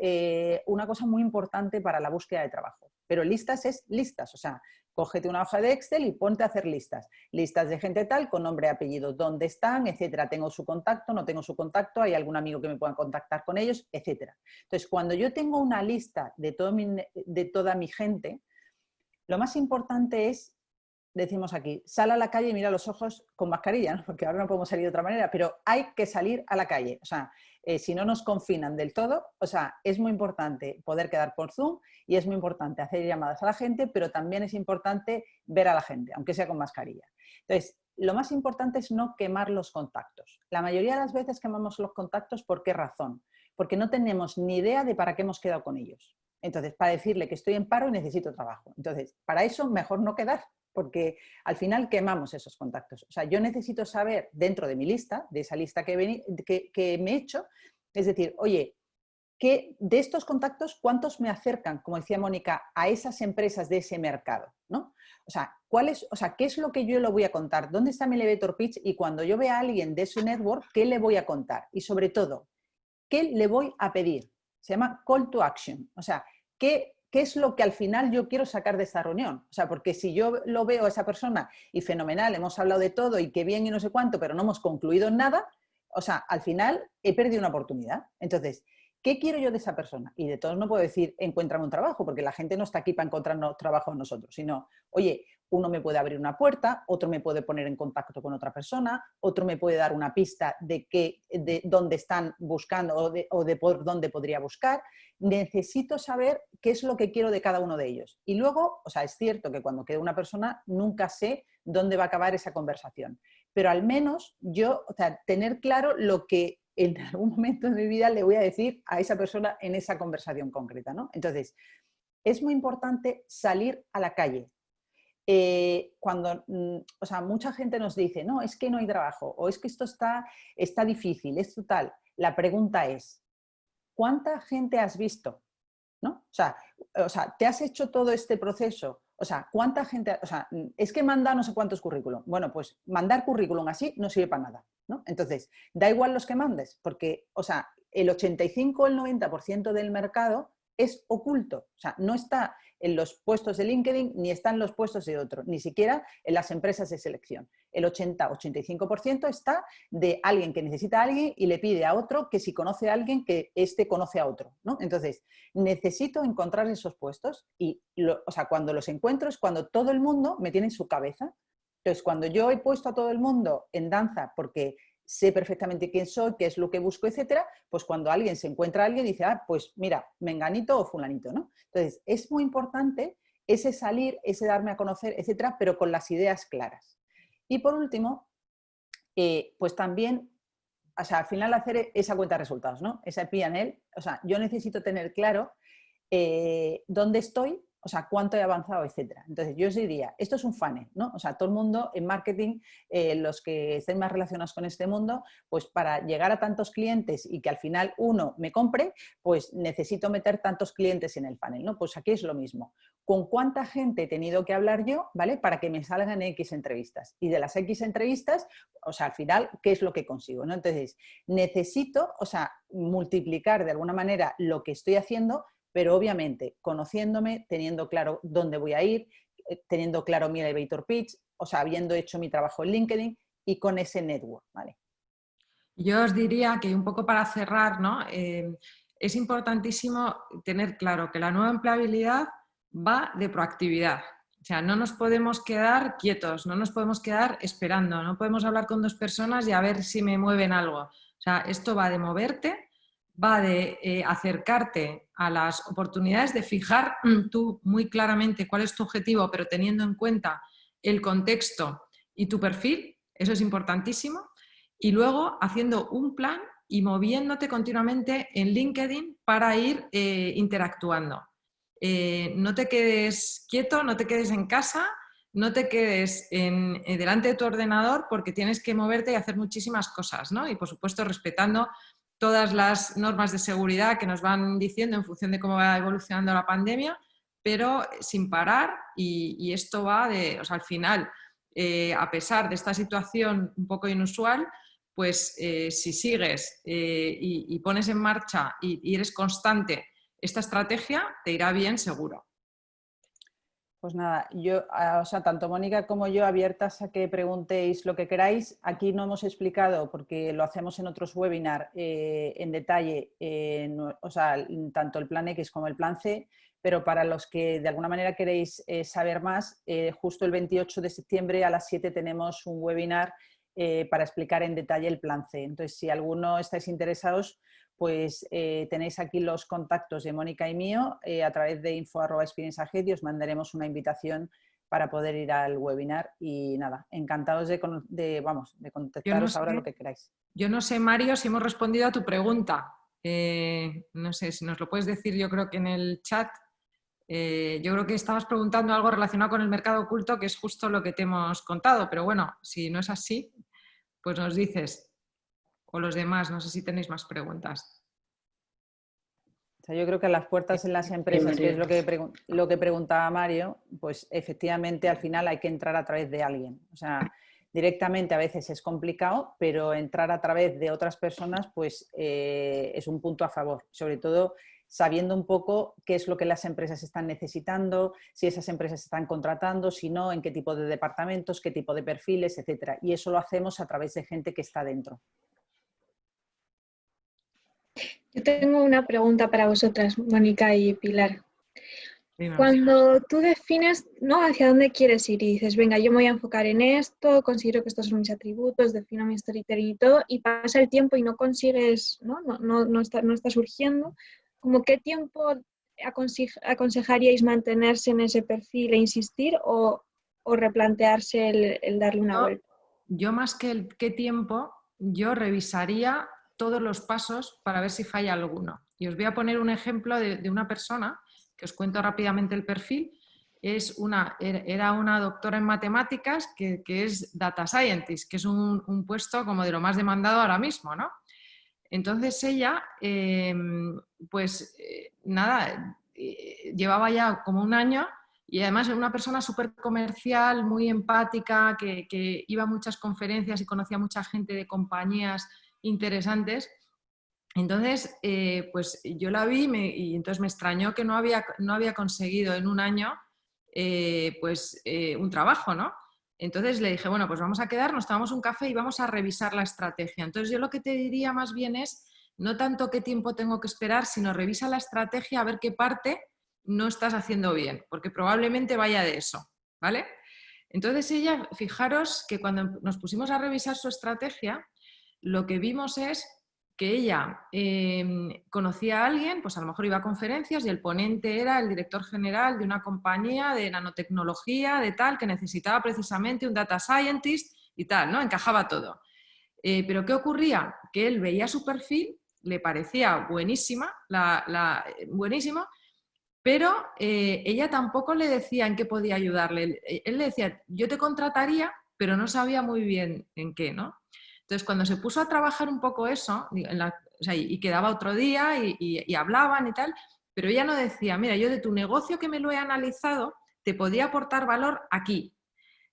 una cosa muy importante para la búsqueda de trabajo, pero listas es listas, o sea, cógete una hoja de Excel y ponte a hacer listas. Listas de gente tal, con nombre y apellido, dónde están, etcétera. Tengo su contacto, no tengo su contacto, hay algún amigo que me pueda contactar con ellos, etcétera. Entonces, cuando yo tengo una lista de toda mi gente, lo más importante es, decimos aquí, sal a la calle y mira los ojos con mascarilla, ¿no? Porque ahora no podemos salir de otra manera, pero hay que salir a la calle. O sea, si no nos confinan del todo, o sea, es muy importante poder quedar por Zoom y es muy importante hacer llamadas a la gente, pero también es importante ver a la gente, aunque sea con mascarilla. Entonces, lo más importante es no quemar los contactos. La mayoría de las veces quemamos los contactos, ¿por qué razón? Porque no tenemos ni idea de para qué hemos quedado con ellos. Entonces, para decirle que estoy en paro y necesito trabajo. Entonces, para eso mejor no quedar, porque al final quemamos esos contactos. O sea, yo necesito saber dentro de mi lista, de esa lista que me he hecho, es decir, oye, de estos contactos, ¿cuántos me acercan, como decía Mónica, a esas empresas de ese mercado? ¿No? O sea, ¿qué es lo que yo le voy a contar? ¿Dónde está mi elevator pitch? Y cuando yo vea a alguien de ese network, ¿qué le voy a contar? Y sobre todo, ¿qué le voy a pedir? Se llama call to action. O sea, ¿qué es lo que al final yo quiero sacar de esta reunión? O sea, porque si yo lo veo a esa persona y fenomenal, hemos hablado de todo y qué bien y no sé cuánto, pero no hemos concluido en nada, o sea, al final he perdido una oportunidad. Entonces, ¿qué quiero yo de esa persona? Y de todos no puedo decir, encuéntrame un trabajo, porque la gente no está aquí para encontrarnos trabajo a nosotros, sino, oye, uno me puede abrir una puerta, otro me puede poner en contacto con otra persona, otro me puede dar una pista de dónde están buscando o de por dónde podría buscar. Necesito saber qué es lo que quiero de cada uno de ellos. Y luego, o sea, es cierto que cuando queda una persona nunca sé dónde va a acabar esa conversación, pero al menos yo, o sea, tener claro lo que en algún momento de mi vida le voy a decir a esa persona en esa conversación concreta, ¿no? Entonces, es muy importante salir a la calle. Cuando, o sea, mucha gente nos dice, no, es que no hay trabajo, o es que esto está difícil, esto tal. La pregunta es, ¿cuánta gente has visto? ¿No? O sea, ¿te has hecho todo este proceso? O sea, ¿cuánta gente? O sea, es que manda no sé cuántos currículum. Bueno, pues mandar currículum así no sirve para nada, ¿no? Entonces, da igual los que mandes, porque, o sea, el 85 o el 90% del mercado es oculto. O sea, no está en los puestos de LinkedIn ni está en los puestos de otro, ni siquiera en las empresas de selección. El 80-85% está de alguien que necesita a alguien y le pide a otro que si conoce a alguien que éste conoce a otro, ¿no? Entonces, necesito encontrar esos puestos y, o sea, cuando los encuentro es cuando todo el mundo me tiene en su cabeza. Entonces, cuando yo he puesto a todo el mundo en danza porque sé perfectamente quién soy, qué es lo que busco, etcétera, pues cuando alguien se encuentra a alguien dice, ah, pues mira, menganito o fulanito, ¿no? Entonces, es muy importante ese salir, ese darme a conocer, etcétera, pero con las ideas claras. Y por último, pues también, o sea, al final hacer esa cuenta de resultados, ¿no? Esa P&L, o sea, yo necesito tener claro dónde estoy, o sea, cuánto he avanzado, etcétera. Entonces, yo os diría, esto es un funnel, ¿no? O sea, todo el mundo en marketing, los que estén más relacionados con este mundo, pues para llegar a tantos clientes y que al final uno me compre, pues necesito meter tantos clientes en el funnel, ¿no? Pues aquí es lo mismo. ¿Con cuánta gente he tenido que hablar yo, ¿vale? Para que me salgan X entrevistas. Y de las X entrevistas, o sea, al final, ¿qué es lo que consigo, ¿no? Entonces, necesito, o sea, multiplicar de alguna manera lo que estoy haciendo, pero obviamente conociéndome, teniendo claro dónde voy a ir, teniendo claro mi elevator pitch, o sea, habiendo hecho mi trabajo en LinkedIn y con ese network, ¿vale? Yo os diría que un poco para cerrar, ¿no? Es importantísimo tener claro que la nueva empleabilidad va de proactividad. O sea, no nos podemos quedar quietos, no nos podemos quedar esperando, no podemos hablar con dos personas y a ver si me mueven algo. O sea, esto va de moverte, va de acercarte a las oportunidades, de fijar tú muy claramente cuál es tu objetivo, pero teniendo en cuenta el contexto y tu perfil, eso es importantísimo, y luego haciendo un plan y moviéndote continuamente en LinkedIn para ir interactuando. No te quedes quieto, no te quedes en casa, no te quedes delante de tu ordenador porque tienes que moverte y hacer muchísimas cosas, ¿no? Y por supuesto respetando todas las normas de seguridad que nos van diciendo en función de cómo va evolucionando la pandemia, pero sin parar, y esto va de, o sea, al final, a pesar de esta situación un poco inusual, pues si sigues y pones en marcha y eres constante esta estrategia, te irá bien seguro. Pues nada, yo, o sea, tanto Mónica como yo abiertas a que preguntéis lo que queráis. Aquí no hemos explicado, porque lo hacemos en otros webinars en detalle, o sea, tanto el plan X como el plan C, pero para los que de alguna manera queréis saber más, justo el 28 de septiembre a las 7 tenemos un webinar para explicar en detalle el plan C. Entonces, si alguno estáis interesados, pues tenéis aquí los contactos de Mónica y mío a través de info@experience-ahead y os mandaremos una invitación para poder ir al webinar. Y nada, encantados de contactaros ahora lo que queráis. Yo no sé, Mario, si hemos respondido a tu pregunta. No sé, si nos lo puedes decir, yo creo que en el chat. Yo creo que estabas preguntando algo relacionado con el mercado oculto, que es justo lo que te hemos contado, pero bueno, si no es así, pues nos dices. O los demás, no sé si tenéis más preguntas. O sea, yo creo que las puertas en las empresas, que es lo que preguntaba Mario, pues efectivamente al final hay que entrar a través de alguien. O sea, directamente a veces es complicado, pero entrar a través de otras personas pues es un punto a favor. Sobre todo sabiendo un poco qué es lo que las empresas están necesitando, si esas empresas están contratando, si no, en qué tipo de departamentos, qué tipo de perfiles, etcétera. Y eso lo hacemos a través de gente que está dentro. Yo tengo una pregunta para vosotras, Mónica y Pilar. Dinos. Cuando tú defines, ¿no?, hacia dónde quieres ir y dices, venga, yo me voy a enfocar en esto, considero que estos son mis atributos, defino mi storytelling y todo, y pasa el tiempo y no consigues, no está surgiendo, ¿cómo qué tiempo aconsejaríais mantenerse en ese perfil e insistir o replantearse el darle una vuelta? Yo más que el qué tiempo, yo revisaría todos los pasos para ver si falla alguno. Y os voy a poner un ejemplo de una persona, que os cuento rápidamente el perfil. Era una doctora en matemáticas que es data scientist, que es un puesto como de lo más demandado ahora mismo, ¿no? Entonces ella, llevaba ya como un año y además era una persona súper comercial, muy empática, que iba a muchas conferencias y conocía a mucha gente de compañías interesantes. Entonces, pues yo la vi y entonces me extrañó que no había conseguido en un año un trabajo, ¿no? Entonces le dije, bueno, pues vamos a quedar, nos tomamos un café y vamos a revisar la estrategia. Entonces yo lo que te diría más bien es, no tanto qué tiempo tengo que esperar, sino revisa la estrategia a ver qué parte no estás haciendo bien, porque probablemente vaya de eso, ¿vale? Entonces ella, fijaros que cuando nos pusimos a revisar su estrategia, lo que vimos es que ella conocía a alguien, pues a lo mejor iba a conferencias y el ponente era el director general de una compañía de nanotecnología, de tal, que necesitaba precisamente un data scientist y tal, ¿no? Encajaba todo. Pero ¿qué ocurría? Que él veía su perfil, le parecía buenísimo, pero ella tampoco le decía en qué podía ayudarle. Él le decía, yo te contrataría, pero no sabía muy bien en qué, ¿no? Entonces, cuando se puso a trabajar un poco eso, y quedaba otro día y hablaban y tal, pero ella no decía, mira, yo de tu negocio que me lo he analizado, te podía aportar valor aquí.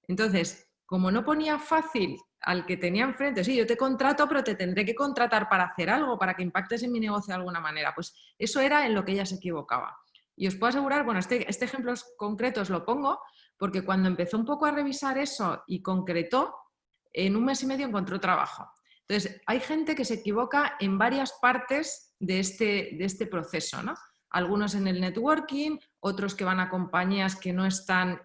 Entonces, como no ponía fácil al que tenía enfrente, sí, yo te contrato, pero te tendré que contratar para hacer algo, para que impactes en mi negocio de alguna manera. Pues eso era en lo que ella se equivocaba. Y os puedo asegurar, bueno, este ejemplo concreto os lo pongo, porque cuando empezó un poco a revisar eso y concretó, en un mes y medio encontró trabajo. Entonces, hay gente que se equivoca en varias partes de este proceso, ¿no? Algunos en el networking, otros que van a compañías que no están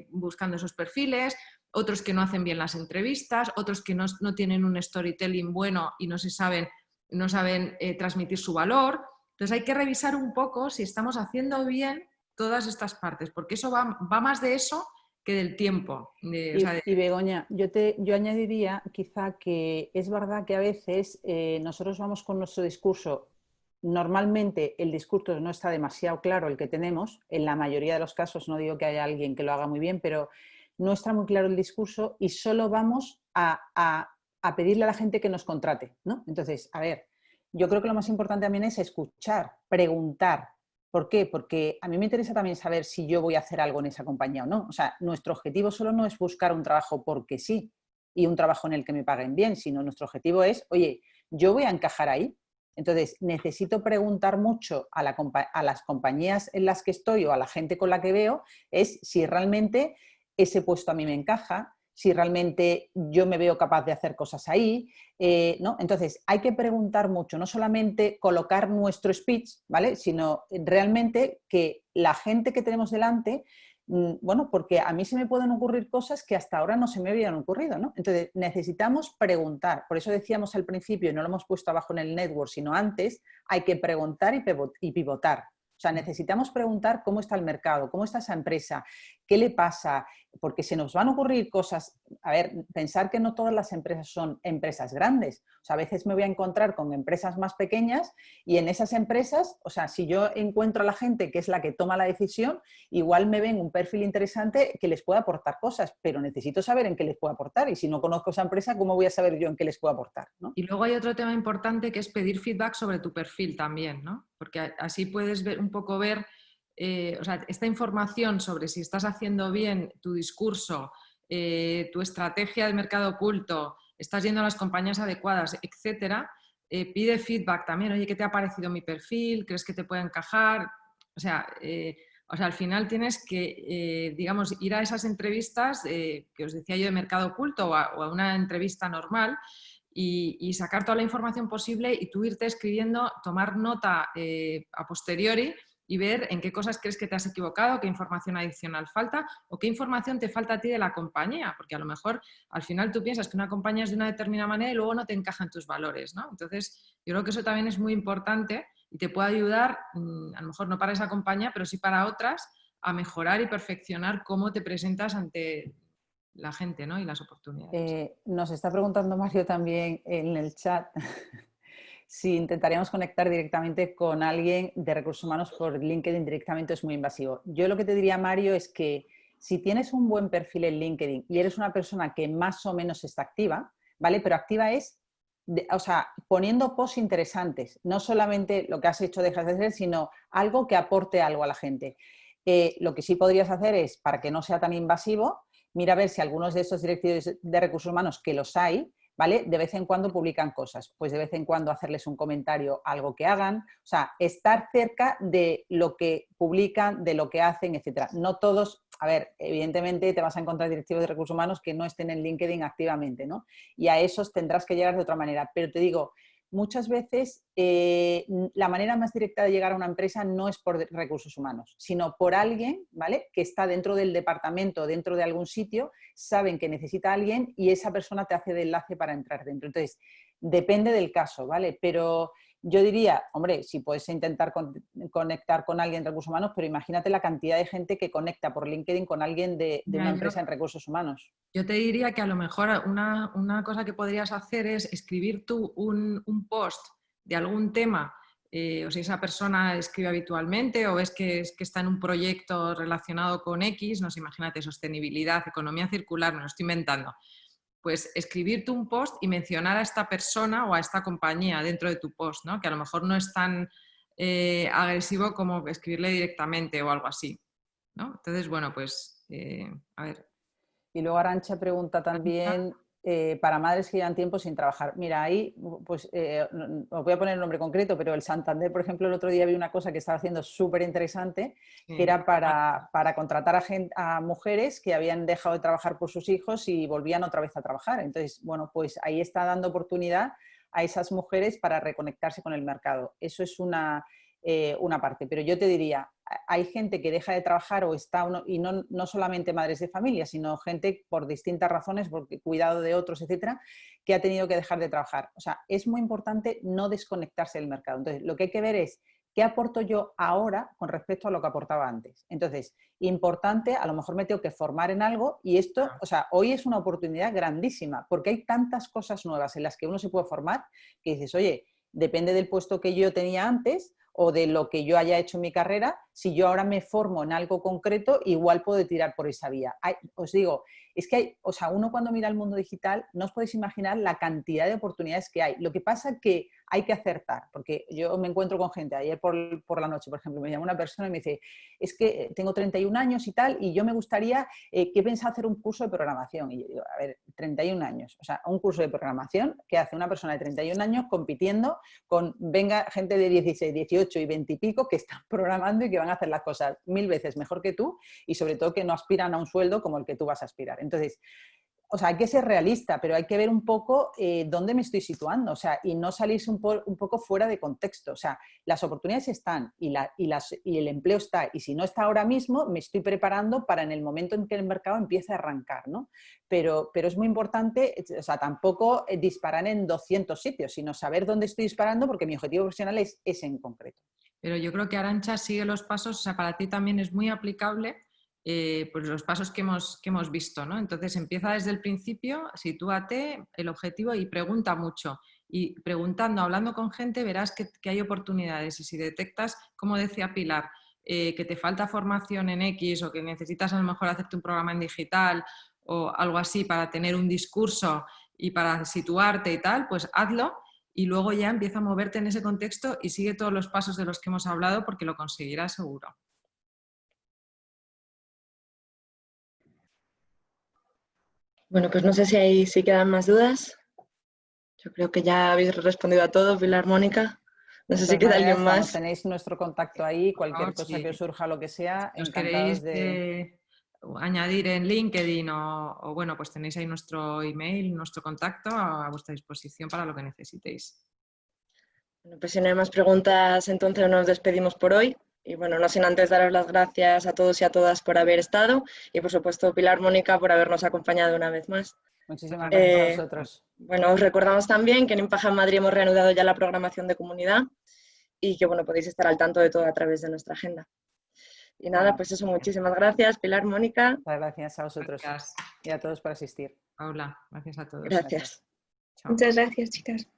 buscando esos perfiles, otros que no hacen bien las entrevistas, otros que no tienen un storytelling bueno y no se saben no saben transmitir su valor. Entonces hay que revisar un poco si estamos haciendo bien todas estas partes, porque eso va más de eso que del tiempo. Y Begoña, yo añadiría quizá que es verdad que a veces nosotros vamos con nuestro discurso. Normalmente el discurso no está demasiado claro el que tenemos, en la mayoría de los casos, no digo que haya alguien que lo haga muy bien, pero no está muy claro el discurso y solo vamos a pedirle a la gente que nos contrate, ¿no? Entonces, a ver, yo creo que lo más importante también es escuchar, preguntar. ¿Por qué? Porque a mí me interesa también saber si yo voy a hacer algo en esa compañía o no. O sea, nuestro objetivo solo no es buscar un trabajo porque sí y un trabajo en el que me paguen bien, sino nuestro objetivo es, oye, ¿yo voy a encajar ahí? Entonces, necesito preguntar mucho a las compañías en las que estoy o a la gente con la que veo, es si realmente ese puesto a mí me encaja, si realmente yo me veo capaz de hacer cosas ahí, ¿no? Entonces, hay que preguntar mucho, no solamente colocar nuestro speech, ¿vale? Sino realmente que la gente que tenemos delante, bueno, porque a mí se me pueden ocurrir cosas que hasta ahora no se me habían ocurrido, ¿no? Entonces, necesitamos preguntar. Por eso decíamos al principio, y no lo hemos puesto abajo en el network, sino antes, hay que preguntar y pivotar. O sea, necesitamos preguntar cómo está el mercado, cómo está esa empresa, qué le pasa, porque se nos van a ocurrir cosas. A ver, pensar que no todas las empresas son empresas grandes. O sea, a veces me voy a encontrar con empresas más pequeñas y en esas empresas, o sea, si yo encuentro a la gente que es la que toma la decisión, igual me ven un perfil interesante que les pueda aportar cosas, pero necesito saber en qué les puedo aportar y si no conozco esa empresa, ¿cómo voy a saber yo en qué les puedo aportar, ¿no? Y luego hay otro tema importante que es pedir feedback sobre tu perfil también, ¿no? Porque así puedes ver un poco o sea, esta información sobre si estás haciendo bien tu discurso, tu estrategia de mercado oculto, estás yendo a las compañías adecuadas, etcétera. Pide feedback también. Oye, ¿qué te ha parecido mi perfil? ¿Crees que te puede encajar? O sea, al final tienes que, digamos, ir a esas entrevistas que os decía yo de mercado oculto o a una entrevista normal y sacar toda la información posible y tú irte escribiendo, tomar nota a posteriori y ver en qué cosas crees que te has equivocado, qué información adicional falta o qué información te falta a ti de la compañía, porque a lo mejor al final tú piensas que una compañía es de una determinada manera y luego no te encajan tus valores, ¿no? Entonces, yo creo que eso también es muy importante y te puede ayudar, a lo mejor no para esa compañía, pero sí para otras, a mejorar y perfeccionar cómo te presentas ante la gente, ¿no? Y las oportunidades. Nos está preguntando Mario también en el chat si intentaríamos conectar directamente con alguien de recursos humanos por LinkedIn directamente es muy invasivo. Yo lo que te diría, Mario, es que si tienes un buen perfil en LinkedIn y eres una persona que más o menos está activa, ¿vale? Pero activa es, o sea, poniendo posts interesantes, no solamente lo que has hecho dejas de hacer, sino algo que aporte algo a la gente. Lo que sí podrías hacer es, para que no sea tan invasivo, mira a ver si algunos de estos directivos de recursos humanos, que los hay, ¿vale? De vez en cuando publican cosas, pues de vez en cuando hacerles un comentario, algo que hagan, o sea, estar cerca de lo que publican, de lo que hacen, etcétera. No todos, a ver, evidentemente te vas a encontrar directivos de recursos humanos que no estén en LinkedIn activamente, ¿no? Y a esos tendrás que llegar de otra manera, pero te digo, muchas veces la manera más directa de llegar a una empresa no es por recursos humanos, sino por alguien, ¿vale? Que está dentro del departamento, dentro de algún sitio, saben que necesita a alguien y esa persona te hace de enlace para entrar dentro. Entonces, depende del caso, ¿vale? Pero yo diría, hombre, si puedes intentar conectar con alguien de recursos humanos, pero imagínate la cantidad de gente que conecta por LinkedIn con alguien de una empresa en recursos humanos. Yo te diría que a lo mejor una cosa que podrías hacer es escribir tú un post de algún tema, o si esa persona escribe habitualmente o ves que está en un proyecto relacionado con X, no sé, imagínate, sostenibilidad, economía circular, me lo estoy inventando. Pues escribir tú un post y mencionar a esta persona o a esta compañía dentro de tu post, ¿no? Que a lo mejor no es tan agresivo como escribirle directamente o algo así, ¿no? Entonces, bueno, pues, a ver. Y luego Arantxa pregunta también, para madres que llevan tiempo sin trabajar. Mira, ahí, pues, os voy a poner el nombre concreto, pero el Santander, por ejemplo, el otro día vi una cosa que estaba haciendo súper interesante, que era para contratar a mujeres que habían dejado de trabajar por sus hijos y volvían otra vez a trabajar. Entonces, bueno, pues ahí está dando oportunidad a esas mujeres para reconectarse con el mercado. Eso es una parte. Pero yo te diría, hay gente que deja de trabajar o está, y no solamente madres de familia, sino gente por distintas razones, porque cuidado de otros, etcétera, que ha tenido que dejar de trabajar. O sea, es muy importante no desconectarse del mercado. Entonces, lo que hay que ver es qué aporto yo ahora con respecto a lo que aportaba antes. Entonces, importante, a lo mejor me tengo que formar en algo y esto, o sea, hoy es una oportunidad grandísima porque hay tantas cosas nuevas en las que uno se puede formar que dices, oye, depende del puesto que yo tenía antes o de lo que yo haya hecho en mi carrera, si yo ahora me formo en algo concreto, igual puedo tirar por esa vía. Os digo, es que hay, o sea, uno cuando mira el mundo digital, no os podéis imaginar la cantidad de oportunidades que hay. Lo que pasa es que hay que acertar, porque yo me encuentro con gente, ayer por la noche, por ejemplo, me llama una persona y me dice, es que tengo 31 años y tal, y yo me gustaría que pensaba hacer un curso de programación. Y yo digo, a ver, 31 años, o sea, un curso de programación que hace una persona de 31 años compitiendo con, venga, gente de 16, 18 y 20 y pico que están programando y que van a hacer las cosas 1000 veces mejor que tú y sobre todo que no aspiran a un sueldo como el que tú vas a aspirar. Entonces, o sea, hay que ser realista, pero hay que ver un poco dónde me estoy situando, o sea, y no salirse un poco fuera de contexto. O sea, las oportunidades están y el empleo está, y si no está ahora mismo, me estoy preparando para en el momento en que el mercado empiece a arrancar, ¿no? Pero es muy importante, o sea, tampoco disparar en 200 sitios, sino saber dónde estoy disparando porque mi objetivo profesional es ese en concreto. Pero yo creo que Arantxa sigue los pasos, o sea, para ti también es muy aplicable pues los pasos que hemos visto, ¿no? Entonces empieza desde el principio, sitúate el objetivo y pregunta mucho. Y preguntando, hablando con gente, verás que hay oportunidades. Y si detectas, como decía Pilar, que te falta formación en X o que necesitas a lo mejor hacerte un programa en digital o algo así para tener un discurso y para situarte y tal, pues hazlo. Y luego ya empieza a moverte en ese contexto y sigue todos los pasos de los que hemos hablado porque lo conseguirás seguro. Bueno, pues no sé si quedan más dudas. Yo creo que ya habéis respondido a todo, Pilar, Mónica. No sé si queda alguien más. Tenéis nuestro contacto ahí, cualquier cosa Sí. que os surja, lo que sea, Si os encantados queréis añadir en LinkedIn o bueno, pues tenéis ahí nuestro email, nuestro contacto a vuestra disposición para lo que necesitéis. Bueno, pues si no hay más preguntas, entonces nos despedimos por hoy. Y bueno, no sin antes daros las gracias a todos y a todas por haber estado y por supuesto Pilar, Mónica, por habernos acompañado una vez más. Muchísimas gracias a vosotros. Bueno, os recordamos también que en Impaja en Madrid hemos reanudado ya la programación de comunidad y que bueno, podéis estar al tanto de todo a través de nuestra agenda. Y nada, pues eso, muchísimas gracias, Pilar, Mónica. Muchas gracias a vosotros. Gracias. Y a todos por asistir. Paula, gracias a todos. Gracias. Chao. Muchas gracias, chicas.